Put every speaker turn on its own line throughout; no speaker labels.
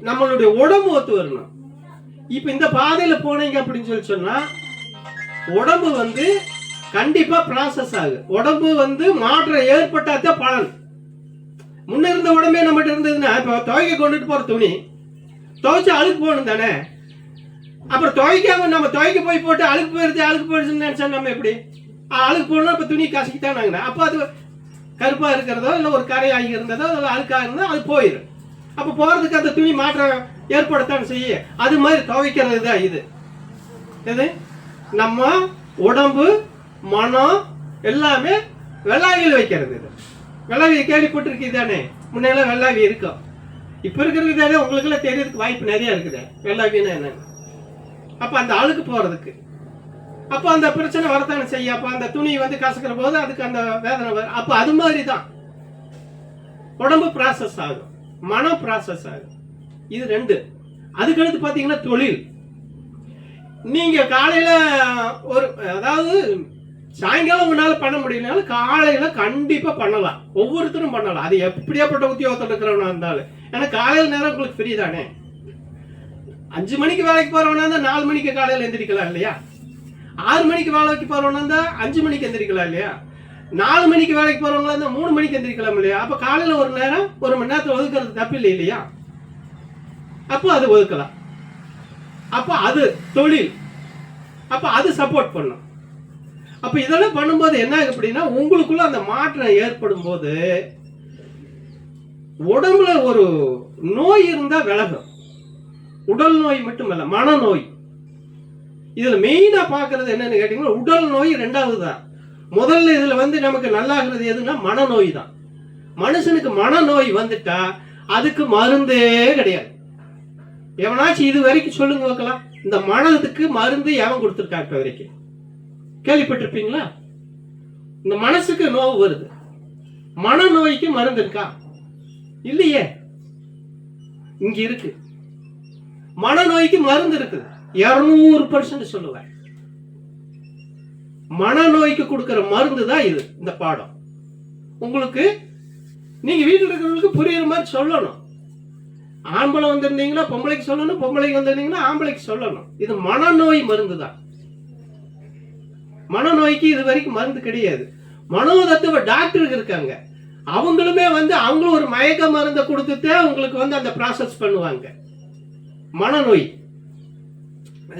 நம்மளுடைய உடம்பு ஒத்து வரணும். இப்ப இந்த பாதையில போனீங்க அப்படின்னு சொல்லி சொன்னா உடம்பு வந்து கண்டிப்பா ப்ராசஸ் ஆகுது. உடம்பு வந்து மாற்றம் ஏற்பட்டாதான் பலன். முன்ன இருந்த உடம்பே நம்மகிட்ட இருந்ததுன்னா இப்ப துவைக்க கொண்டுட்டு போற துணி துவைச்சு அழுக்கு போகணும் தானே. அப்புறம் துவைக்காம நம்ம துவைக்க போய் போட்டு அழுக்கு போயிடுச்சுன்னு நினைச்சா நம்ம எப்படி அழுக்கு போகணும். அப்ப துணி கசக்கித்தான் நாங்க. அப்ப அது கருப்பா இருக்கிறதோ இல்லை ஒரு கரை ஆகி இருந்ததோ இல்லை அழுக்காக இருந்ததோ அது போயிடும். அப்ப போறதுக்கு அந்த துணி மாற்றம் ஏற்படுத்தான் செய்ய. அது மாதிரி துவைக்கிறது தான் இது. எது நம்ம உடம்பு மனம் எல்லாமே வெள்ளாவியில் வைக்கிறது. இது வெள்ளாவியை கேள்விப்பட்டிருக்கு தானே. முன்னெல்லாம் வெள்ளாவி இருக்கும். இப்ப இருக்கிறது தானே உங்களுக்கு எல்லாம் தெரியறதுக்கு வாய்ப்பு நிறைய இருக்குது. வெள்ளாவின்னா என்னன்னு அப்ப அந்த அழுக்கு போறதுக்கு அப்ப அந்த பிரச்சனை வரத்தானே செய்ய. அப்ப அந்த துணி வந்து கசக்கிற போது அதுக்கு அந்த வேதனை வரும். அப்ப அது மாதிரி தான் உடம்பு ப்ராசஸ் ஆகும், மனம் ப்ராசஸ் ஆகும். இது ரெண்டு. அதுக்கடுத்து பாத்தீங்கன்னா தொழில். நீங்க காலையில ஒரு அதாவது சாயங்காலம் உங்களால பண்ண முடியலனாலும் காலையில கண்டிப்பா பண்ணலாம். ஒவ்வொருத்தரும் பண்ணலாம். அது எப்படியாப்பட்ட உத்தியோகத்தில் இருக்கிறவனா இருந்தாலும். ஏன்னா காலையில நேரம் உங்களுக்கு ஃப்ரீ தானே. 5 மணிக்கு வேலைக்கு போறவனா இருந்தா 4 மணிக்கு காலையில எந்திரிக்கலாம் இல்லையா. 6 மணிக்கு வேலைக்கு போறவனா இருந்தா 5 மணிக்கு எந்திரிக்கலாம் இல்லையா. 4 மணிக்கு வேலைக்கு போறவங்களா இருந்தா 3 மணிக்கு எந்திரிக்கலாம் இல்லையா. அப்ப காலையில ஒரு நேரம் 1 மணி நேரத்துல ஒதுக்குறது தப்பு இல்லை இல்லையா. அப்போ அது ஒதுக்கலாம். அப்ப அது தொழில். அப்ப அது சப்போர்ட் பண்ணும். அப்ப இதெல்லாம் பண்ணும்போது என்ன அப்படின்னா உங்களுக்குள்ள அந்த மாற்றம் ஏற்படும் போது உடம்புல ஒரு நோய் இருந்தா விலகும். உடல் நோய் மட்டுமல்ல, மனநோய். இதுல மெயினா பாக்குறது என்னன்னு கேட்டீங்கன்னா உடல் நோய் 2வது தான். முதல்ல இதுல வந்து நமக்கு நல்லாகிறது எதுன்னா மனநோய் தான். மனுஷனுக்கு மனநோய் வந்துட்டா அதுக்கு மருந்தே கிடையாது. எவனாச்சும் இது வரைக்கும் சொல்லுங்க பார்க்கலாம், இந்த மனதுக்கு மருந்து எவன் கொடுத்துருக்கா இப்ப வரைக்கும்? கேள்விப்பட்டிருப்பீங்களா? இந்த மனசுக்கு நோவு வருது, மனநோய்க்கு மருந்து இருக்கா? இல்லையே. இங்க இருக்கு. மனநோய்க்கு மருந்து இருக்குது 200% சொல்லுவேன். மனநோய்க்கு கொடுக்கிற மருந்து தான் இது. இந்த பாடம் உங்களுக்கு நீங்க வீட்டில் இருக்கிறவங்களுக்கு புரியுற மாதிரி சொல்லணும். ஆம்பளை வந்திருந்தீங்கன்னா பொம்பளைக்கு சொல்லணும், பொம்பளைக்கு வந்திருந்தீங்கன்னா ஆம்பளைக்கு சொல்லணும். இது மனநோய் மருந்து தான். மனநோய்க்கு இது வரைக்கும் மருந்து கிடையாது. மனோதத்துவ டாக்டருக்கு இருக்காங்க. அவங்களுமே வந்து அவங்களும் ஒரு மயக்க மருந்தை கொடுத்துட்டே உங்களுக்கு வந்து அந்த ப்ராசஸ் பண்ணுவாங்க. மனநோய்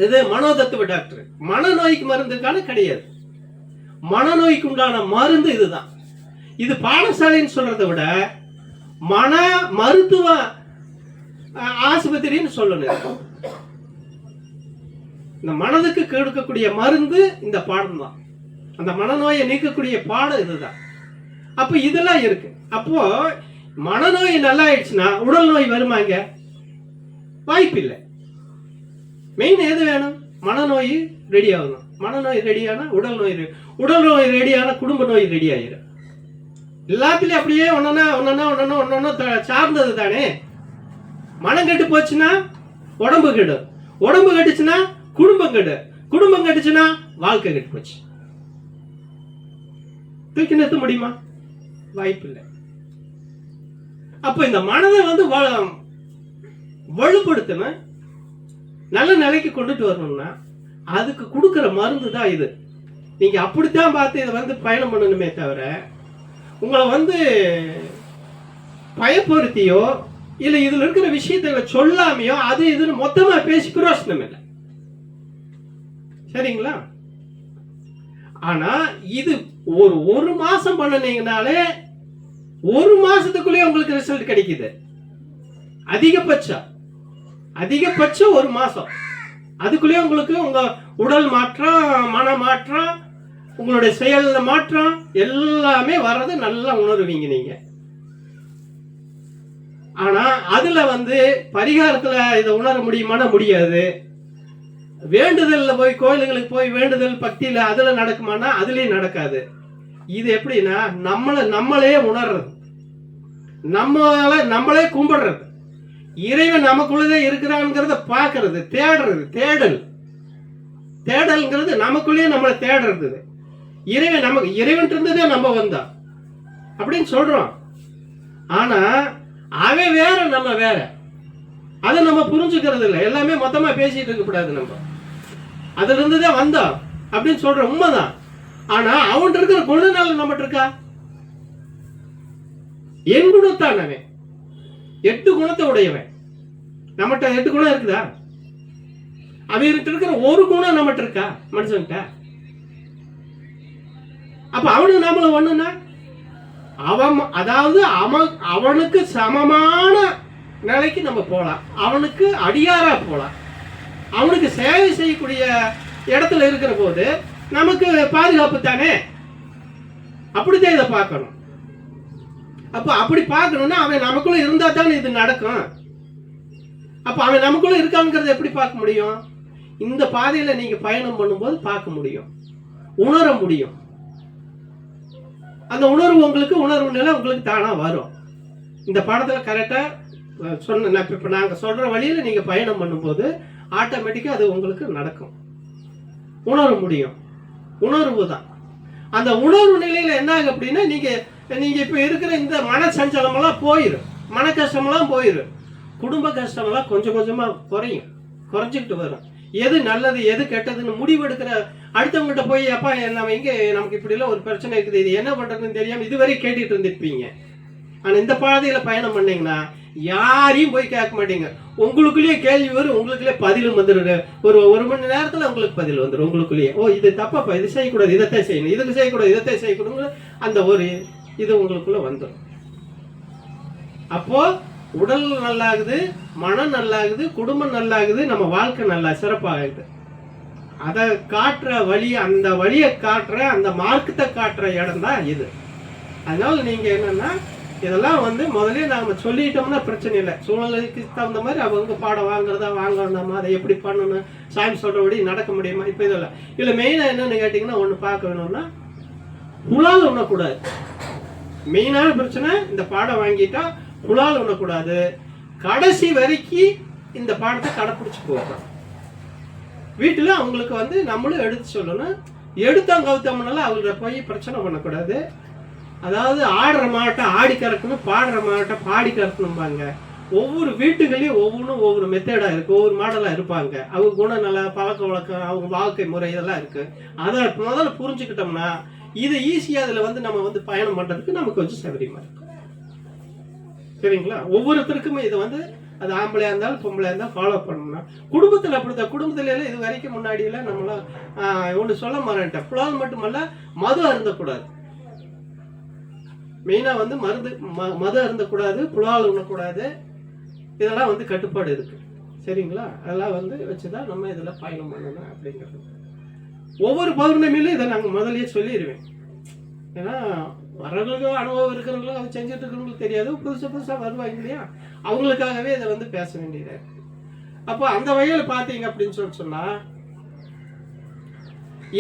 இது மனோதத்துவ டாக்டர். மனநோய்க்கு மருந்துக்கான கிடையாது. மனநோய்க்கு உண்டான மருந்து இதுதான். இது பாடசாலைன்னு சொல்றதை விட மன மருத்துவ ஆஸ்பத்திரின்னு சொல்லணும். இந்த மனதுக்கு கெடுக்கக்கூடிய மருந்து இந்த பாடம் தான். அந்த மனநோயை நீக்கக்கூடிய பாடம் இதுதான். அப்ப இதெல்லாம் இருக்கு. அப்போ மனநோய் நல்லா ஆயிடுச்சுன்னா உடல் நோய் வருமாங்க? வாய்ப்பு இல்லை. மெயின் எது வேணும்? மனநோய் ரெடி ஆகணும். மனநோய் ரெடியான உடல் நோய், உடல் நோய் ரெடியான குடும்ப நோய் ரெடி ஆயிரும். எல்லாத்துலயும் அப்படியே ஒன்னொன்னா சார்ந்தது தானே. மனம் கெட்டு போச்சுன்னா உடம்பு கெடும், உடம்பு கெட்டுச்சுன்னா குடும்பம் கெடு, குடும்பம் கெட்டுச்சுன்னா வாழ்க்கை கெட்டு போச்சு. தூக்கி நிறுத்த முடியுமா? வாய்ப்பு இல்லை. அப்ப இந்த மனதை வந்து வலுப்படுத்தணும், நல்ல நிலைக்கு கொண்டுட்டு வரணும்னா அதுக்கு கொடுக்கிற மருந்து தான் இது. நீங்க அப்படித்தான் பார்த்து இதை வந்து பயணம் பண்ணணுமே தவிர உங்களை வந்து பயப்படுத்தியோ இல்லை இதுல இருக்கிற விஷயத்தை சொல்லாமையோ அது இதுன்னு மொத்தமா பேசி பிரயோசனம் இல்லை. சரிங்களா? ஆனா இது ஒரு மாசம் பண்ணனீங்கனாலே 1 மாசத்துக்குள்ளே உங்களுக்கு ரிசல்ட் கிடைக்குது. அதிகபட்சம் 1 மாசம். அதுக்குள்ளே உங்களுக்கு உங்க உடல் மாற்றம், மன மாற்றம், உங்களுடைய செயல் மாற்றம் எல்லாமே வர்றது நல்லா உணர்வீங்க நீங்க. ஆனா அதுல வந்து பரிகாரத்துல இதை உணர முடியுமானா முடியாது. வேண்டுதல்ல போய் கோயில்களுக்கு போய் வேண்டுதல் பக்தியில அதுல நடக்குமானா அதுலயும் நடக்காது. இது எப்படின்னா நம்மளே உணர்றது, நம்மளே கும்பிடுறது, இறைவன் நமக்குள்ளதே இருக்கிறான்ங்கிறத பாக்குறது, தேடல்ங்கிறது நமக்குள்ளேயே நம்மளை தேடுறது. இறைவன் நமக்கு இறைவன் இருந்ததே நம்ம வந்தா அப்படின்னு சொல்றோம். ஆனா அவன் வேற நம்ம வேற, அதை நம்ம புரிஞ்சுக்கிறது இல்லை. எல்லாமே மொத்தமா பேசிட்டு இருக்க கூடாது. நம்ம அதுல இருந்துதான் வந்தோம் அப்படின்னு சொல்ற உண்மைதான். ஆனா அவன் இருக்கிற குணநாள் நம்மகிட்ட இருக்கா? என் குணத்தான் அவன் 8 குணத்தை உடையவன். நம்மகிட்ட 8 குணம் இருக்குதா? அவன்கிட்ட இருக்கிற ஒரு குணம் நம்மகிட்ட இருக்கா மனுஷன்கிட்ட? அப்ப அவனுக்கு நாமளும் ஒண்ணுன்னா அவன், அதாவது அவனுக்கு சமமான நிலைக்கு நம்ம போலாம், அவனுக்கு அடியாரா போலாம், அவனுக்கு சேவை செய்யக்கூடிய இடத்துல இருக்கிற போது நமக்கு பாதுகாப்பு தானே. அப்படித்தான் இதை பார்க்கணும். அப்ப அப்படி பார்க்கணும்னா அவன் நமக்குள்ள இருந்தா தானே இது நடக்கும். அப்ப அவன் நமக்குள்ள இருக்காங்கிறத எப்படி பார்க்க முடியும்? இந்த பாதையில நீங்க பயணம் பண்ணும்போது பார்க்க முடியும், உணர முடியும். அந்த உணர்வு உங்களுக்கு, உணர்வு நிலை உங்களுக்கு தானா வரும். இந்த பாடத்துல கரெக்டா சொன்ன இப்ப நாங்க சொல்ற வழியில நீங்க பயணம் பண்ணும்போது ஆட்டோமேட்டிக்கா அது உங்களுக்கு நடக்கும், உணர முடியும். உணர்வு தான். அந்த உணர்வு நிலையில என்ன ஆகும் அப்படின்னா, நீங்க இப்ப இருக்கிற இந்த மன சஞ்சலம் எல்லாம் போயிடும், மன கஷ்டமெல்லாம் போயிடும், குடும்ப கஷ்டம் எல்லாம் கொஞ்சம் கொஞ்சமா குறையும், குறைஞ்சிக்கிட்டு வரும். எது நல்லது எது கெட்டதுன்னு முடிவெடுக்கிற அடுத்தவங்ககிட்ட போய் அப்பா நம்ம இங்க நமக்கு இப்படி எல்லாம் ஒரு பிரச்சனை இருக்குது, இது என்ன பண்றதுன்னு தெரியாம இதுவரை கேட்டுட்டு இருந்திருப்பீங்க. ஆனா இந்த பாதையில பயணம் பண்ணீங்கன்னா யாரையும் போய் கேட்க மாட்டீங்க. உங்களுக்குள்ளேயே கேள்வி வரும், உங்களுக்குள்ளே பதிலும் வந்துடும். ஒரு மணி நேரத்துல உங்களுக்கு பதில் வந்துடும் உங்களுக்குள்ளேயே. ஓ இது தப்பாப்பா, இது செய்யக்கூடாது, இதைத்தான் செய்யணும், இதுக்கு செய்யக்கூடாது, இதைத்தான் செய்யக்கூடாது, அந்த ஒரு இது உங்களுக்குள்ள வந்துடும். அப்போ உடல் நல்லாகுது, மனம் நல்லாகுது, குடும்பம் நல்லாகுது, நம்ம வாழ்க்கை நல்லா சிறப்பாகுது. அதை காட்டுற வழி, அந்த வழியை காட்டுற, அந்த மார்க்கத்தை காட்டுற இடம் தான் இது. அதனால நீங்க என்னன்னா இதெல்லாம் முதல்ல நாம சொல்லிட்டோம்னா பிரச்சனை இல்லை. சூழ்நிலைக்கு தகுந்த மாதிரி அவங்க பாடம் வாங்கணுமா, அதை எப்படி பண்ணணும், சாமி சொல்றபடி நடக்க முடியுமா, இப்ப இதெல்லாம் இல்ல. மெயினா என்னன்னு கேட்டீங்கன்னா, ஒண்ணு பார்க்க வேணும்னா புலால் உண்ணக்கூடாது. மெயினான பிரச்சனை இந்த பாடம் வாங்கிட்டா புலால் உண்ணக்கூடாது. கடைசி வரைக்கும் இந்த பாடத்தை கடைப்பிடிச்சு போகணும். வீட்டுல அவங்களுக்கு நம்மளும் எடுத்து சொல்லணும். எடுத்தோம் கவுத்தோம்னால அவங்கள போய் பிரச்சனை பண்ணக்கூடாது. அதாவது ஆடுற மாட்டை ஆடி கறக்கணும், பாடுற மாட்டை பாடி கறக்கணும்பாங்க. ஒவ்வொரு வீட்டுகளையும் ஒவ்வொரு மெத்தடா இருக்கு, ஒவ்வொரு மாடலா இருப்பாங்க. அவங்க குணநல, பழக்க வழக்கம், அவங்க வாழ்க்கை முறை இதெல்லாம் இருக்கு. அதை முதல்ல புரிஞ்சுக்கிட்டோம்னா இது ஈஸியா அதுல நம்ம பயணம் பண்றதுக்கு நமக்கு கொஞ்சம் சௌகரியமா இருக்கும். சரிங்களா? ஒவ்வொருத்தருக்குமே இதை அது ஆம்பளையா இருந்தாலும் பொம்பளையா இருந்தாலும் ஃபாலோ பண்ணணும்னா குடும்பத்துல அப்படித்தான். குடும்பத்துல எல்லாம் இது வரைக்கும் முன்னாடி எல்லாம் நம்மளாம் ஒண்ணு சொல்ல மாட்டேன், புலால் மட்டுமல்ல மது அருந்தக்கூடாது. மெயினா மது அருந்தக்கூடாது, புலால் உண்ணக்கூடாது. இதெல்லாம் கட்டுப்பாடு இருக்கு. சரிங்களா? அதெல்லாம் வச்சுதான் நம்ம இதுல பயணம் பண்ணணும் அப்படிங்கிறது. ஒவ்வொரு பௌர்ணமியிலும் இதை நாங்க முதல்லயே சொல்லிடுவேன். ஏன்னா வரவங்களுக்கும் அனுபவம் இருக்கிறவங்களும் அதை செஞ்சுட்டு இருக்கிறவங்களுக்கு தெரியாது, புதுசா வருவாங்க இல்லையா, அவங்களுக்காகவே இதை பேச வேண்டியது இருக்கு. அப்போ அந்த வகையில பாத்தீங்க அப்படின்னு சொன்னா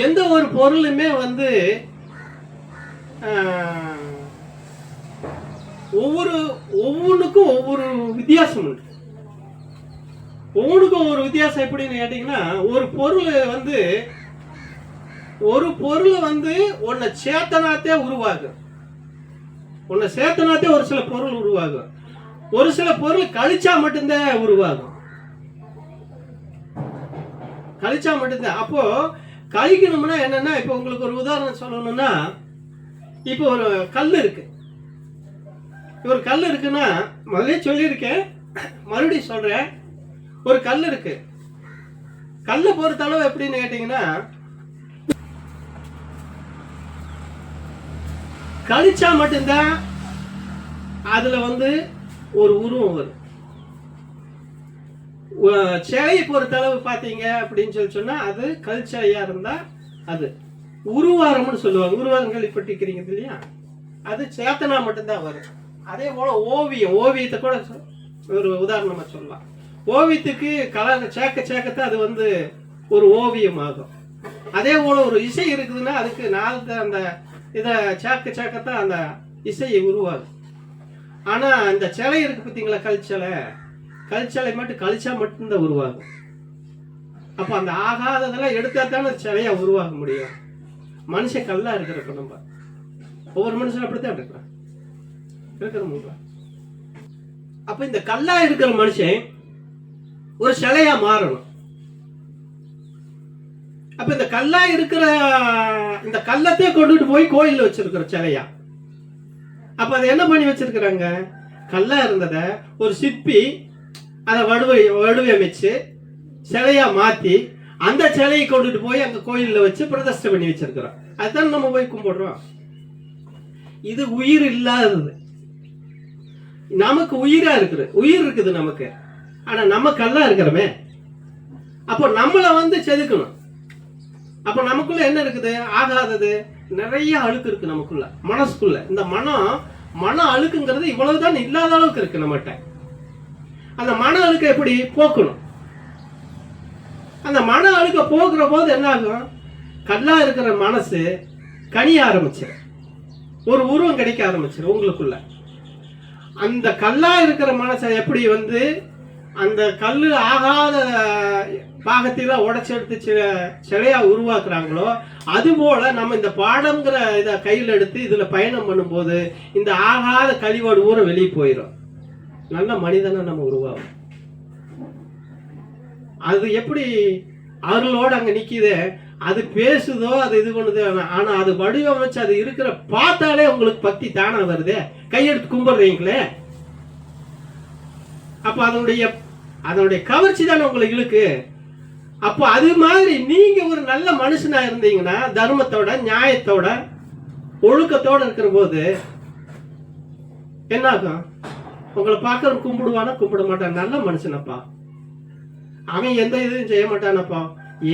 எந்த ஒரு பொருளுமே ஒவ்வொன்றுக்கும் ஒவ்வொரு வித்தியாசம் உண்டு. ஒவ்வொன்றுக்கும் ஒவ்வொரு வித்தியாசம் எப்படின்னு கேட்டீங்கன்னா, ஒரு பொருள் உன்னை சேத்தனாத்தே உருவாகும். உன்னை சேத்தனாத்தே ஒரு சில பொருள் உருவாகும். ஒரு சில பொருள் கழிச்சா மட்டும்தான் உருவாகும். கழிச்சா மட்டும்தான். அப்போ கழிக்கணும்னா என்னன்னா, இப்ப உங்களுக்கு ஒரு உதாரணம் சொல்லணும்னா, இப்போ ஒரு கல் இருக்கு. ஒரு கல் இருக்குன்னா முதல்ல சொல்லியிருக்கேன், மறுபடியும் சொல்றேன். ஒரு கல் இருக்கு. கல்லை பொறுத்த அளவு எப்படின்னு கேட்டீங்கன்னா, கழிச்சா மட்டும்தான் அதுல ஒரு உருவம் வரும். சிலையை பொறுத்தளவு பாத்தீங்க அப்படின்னு சொன்னா, அது கல் சிலையா இருந்தா அது உருவாரம்னு சொல்லுவாங்க. உருவாரம் கேள்விப்பட்டிருக்கிறீங்க இல்லையா? அது சேத்தனா மட்டும்தான் வரும். அதே போல ஓவியத்தை கூட ஒரு உதாரணமா சொல்லலாம். ஓவியத்துக்கு கலர் சேர்க்கத்தான் அது ஒரு ஓவியம் ஆகும். அதே போல ஒரு இசை இருக்குதுன்னா அதுக்கு நாலு அந்த இதை சேர்க்கத்தான் அந்த இசையை உருவாகும். ஆனா இந்த சிலை இருக்கு பார்த்தீங்களா, கல் சிலை மட்டும் கழிச்சா மட்டும்தான் உருவாகும். அப்ப அந்த ஆகாததெல்லாம் எடுத்தா தானே சிலையா உருவாக முடியும். மனுஷன் கல்லா இருக்கிறப்ப நம்ம ஒவ்வொரு மனுஷன் அப்படித்தான் இருக்கிறோம். அப்ப இந்த கல்லா இருக்கிற மனுஷன் ஒரு சிலையா மாறணும். அப்ப இந்த கல்லா இருக்கிற இந்த கல்லத்தையே கொண்டுட்டு போய் கோயில்ல வச்சிருக்கிற சிலையா. அப்ப அதை என்ன பண்ணி வச்சிருக்கிறாங்க? கல்லா இருந்தத ஒரு சிற்பி அதை வடிவமைச்சு சிலையா மாத்தி அந்த சிலையை கொண்டுட்டு போய் அங்க கோயில்ல வச்சு பிரதிஷ்டை பண்ணி வச்சிருக்கிறோம். அதுதான் நம்ம போய் கும்பிடுறோம். இது உயிர் இல்லாதது. நமக்கு உயிரா இருக்குது, உயிர் இருக்குது நமக்கு. ஆனா நம்ம கல்லா இருக்கிறோமே. அப்போ நம்மளை செதுக்கணும். அப்ப நமக்குள்ள என்ன இருக்குது? ஆகாதது நிறைய அழுக்கு இருக்கு நமக்குள்ள, மனசுக்குள்ள. இந்த மன அழுக்குங்கிறது இவ்வளவுதான் இல்லாத அளவுக்கு இருக்கு நம்மகிட்ட. அந்த மன அழுக்கை எப்படி போக்கணும்? அந்த மன அழுக்க போக்குற போது என்ன ஆகும்? கல்லா இருக்கிற மனசு கனிய ஆரம்பிச்சிரு, ஒரு உருவம் கிடைக்க ஆரம்பிச்சிரு உங்களுக்குள்ள. அந்த கல்லா இருக்கிற மனசை எப்படி அந்த கல்லு ஆகாத பாகத்தில உடைச்செடுத்து சிலையா உருவாக்குறாங்களோ, அது போல நம்ம இந்த பாடம்ங்கிற இதை கையில் எடுத்து இதுல பயணம் பண்ணும்போது இந்த ஆகாத கழிவோடு ஊற வெளியே போயிடும். நல்ல மனிதனா நம்ம உருவாகும். அது எப்படி அருளோடு அங்க நிக்குது, அது பேசுதோ, அது இது பண்ணுது. ஆனா அது வடிவமைச்சு அது இருக்கிற பார்த்தாலே உங்களுக்கு பக்தி தானா வருது, கையெடுத்து கும்பிடுறீங்களே. அப்ப அதனுடைய கவர்ச்சி தானே உங்களுக்கு இழுக்கு. அப்போ அது மாதிரி நீங்க ஒரு நல்ல மனுஷனா இருந்தீங்கன்னா, தர்மத்தோட நியாயத்தோட ஒழுக்கத்தோட இருக்கிற போது என்ன ஆகும்? உங்களை பார்க்கற கும்பிடுவானா? கும்பிட மாட்டான். நல்ல மனுஷனப்பா, அவன் எந்த இதுவும் செய்ய மாட்டானப்பா.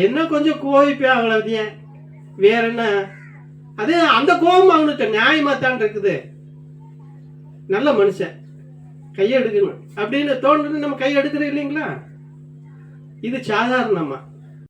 என்ன கொஞ்சம் கோவிப்பே, அவ்வளவு ஏன், வேற என்ன? அது அந்த கோபம் அவனுக்கு நியாயமா தான் இருக்குது. நல்ல மனுஷன் கையெடுக்கணும் அப்படின்னு தோன்று நம்ம கையெடுக்கிறோம் இல்லைங்களா? இது சாதாரணமா